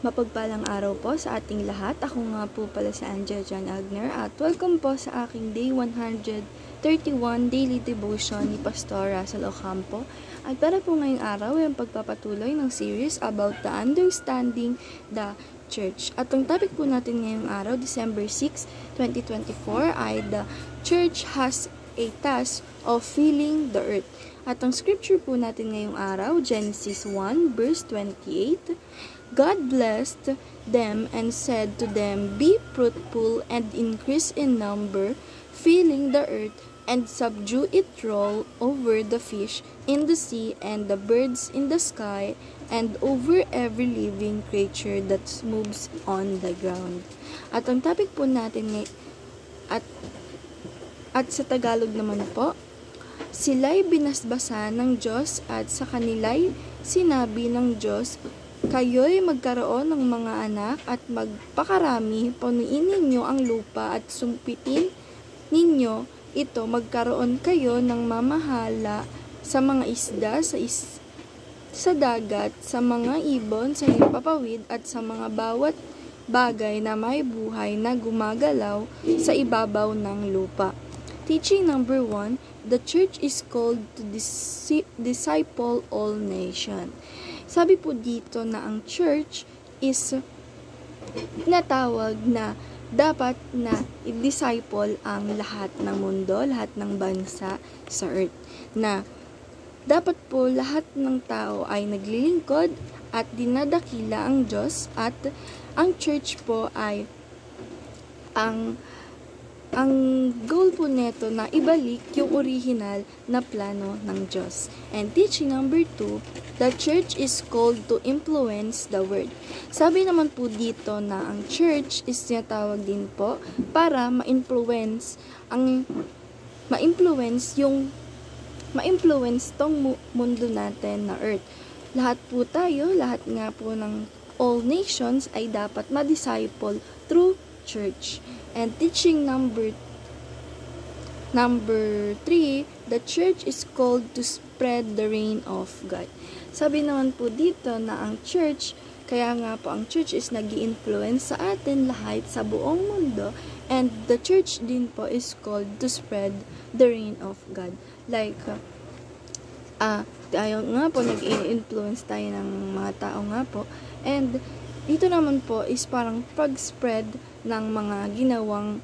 Mapagpalang araw po sa ating lahat. Ako nga po pala si Angel John Agner at welcome po sa aking Day 131 Daily Devotion ni Pastor Russell Ocampo. At para po ngayong araw ay ang pagpapatuloy ng series about the understanding the church. At ang topic po natin ngayong araw, December 6, 2024 ay the church has a task of filling the earth. At ang scripture po natin ngayong araw, Genesis 1 verse 28, God blessed them and said to them, "Be fruitful and increase in number, filling the earth and subdue it, rule over the fish in the sea and the birds in the sky, and over every living creature that moves on the ground." At ang topic po natin at sa Tagalog naman po, sila'y binasbasan ng Diyos at sa kanila'y sinabi ng Diyos, "Kayo'y magkaroon ng mga anak at magpakarami, punuin ninyo ang lupa at sumpitin ninyo ito, magkaroon kayo ng mamahala sa mga isda sa dagat, sa mga ibon sa himpapawid at sa mga bawat bagay na may buhay na gumagalaw sa ibabaw ng lupa." Teaching number 1, the church is called to disciple all nations. Sabi po dito na ang church is natawag na dapat na i-disciple ang lahat ng mundo, lahat ng bansa sa earth. Na dapat po lahat ng tao ay naglilingkod at dinadakila ang Diyos, at ang church po ay ang goal po neto na ibalik yung original na plano ng Diyos. And teaching number 2, the church is called to influence the world. Sabi naman po dito na ang church is tinatawag din po para ma-influence tong mundo natin na earth. Lahat po tayo, lahat nga po ng all nations ay dapat ma-disciple through church. And teaching number 3, the church is called to spread the reign of God. Sabi naman po dito na ang church, kaya nga po ang church is nag-i-influence sa atin lahat sa buong mundo, and the church din po is called to spread the reign of God. Like, tayo nga po, nag-i-influence tayo ng mga tao nga po, and dito naman po is parang pag-spread ng mga ginawang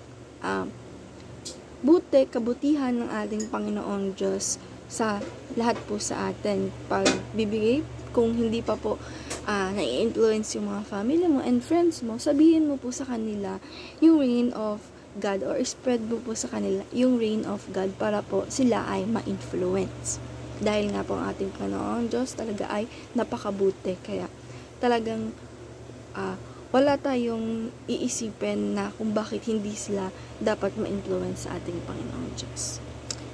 kabutihan ng ating Panginoong Diyos sa lahat po sa atin. Pagbibigay, kung hindi pa po na-influence yung mga family mo and friends mo, sabihin mo po sa kanila yung reign of God, or spread mo po sa kanila yung reign of God para po sila ay ma-influence. Dahil nga po ang ating Panginoong Diyos talaga ay napakabuti, kaya talagang wala tayong iisipin na kung bakit hindi sila dapat ma-influence sa ating Panginoong Diyos.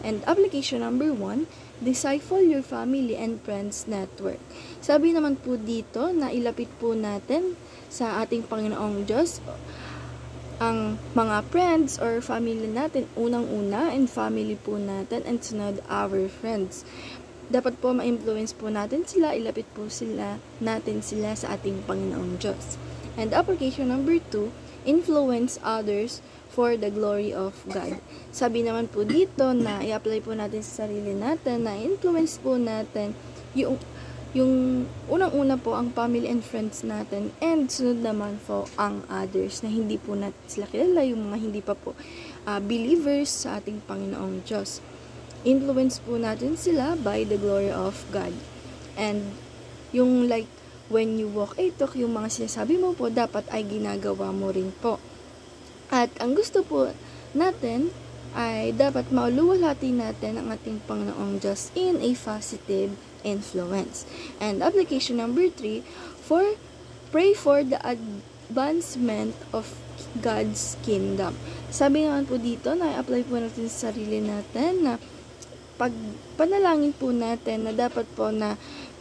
And application number 1, disciple your family and friends network. Sabi naman po dito na ilapit po natin sa ating Panginoong Diyos ang mga friends or family natin, unang-una, and family po natin, and sunod our friends. Dapat po ma-influence po natin sila, ilapit po natin sila sa ating Panginoong Diyos. And application number 2, influence others for the glory of God. Sabi naman po dito na i-apply po natin sa sarili natin, na influence po natin yung unang-una po ang family and friends natin, and sunod naman po ang others na hindi po natin sila kilala, yung mga hindi pa po believers sa ating Panginoong Diyos. Influence po natin sila by the glory of God. And yung like, when you walk a talk, yung mga sinasabi mo po, dapat ay ginagawa mo rin po. At ang gusto po natin ay dapat mauluwalhati natin ang ating Panginoong Diyos in a positive influence. And application number 3, pray for the advancement of God's kingdom. Sabi naman po dito na i-apply po natin sa sarili natin na panalangin po natin na dapat po na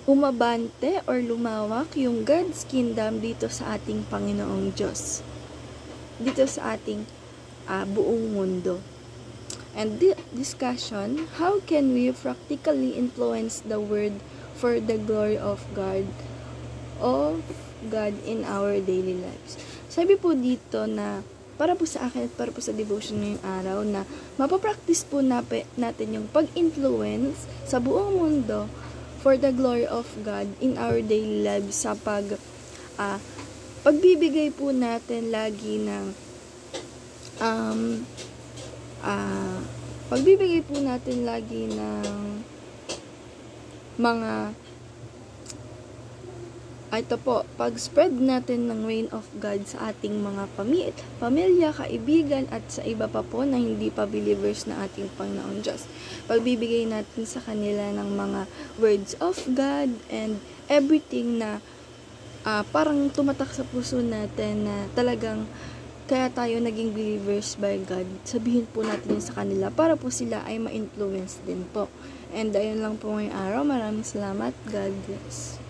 umabante or lumawak yung God's kingdom dito sa ating Panginoong Diyos, dito sa ating buong mundo. And discussion, how can we practically influence the world for the glory of God, of God in our daily lives. Sabi po dito na para po sa akin at para po sa devotion ngayong araw na mapapractice po natin yung pag-influence sa buong mundo for the glory of God in our daily lives sa pagbibigay po natin lagi ng pagbibigay po natin lagi ng mga ito po, pag-spread natin ng reign of God sa ating mga pamilya, kaibigan, at sa iba pa po na hindi pa believers na ating Panginoong Diyos. Pagbibigay natin sa kanila ng mga words of God and everything na parang tumatak sa puso natin na talagang kaya tayo naging believers by God. Sabihin po natin sa kanila para po sila ay ma-influence din po. And ayun lang po ngayong araw. Maraming salamat. God bless.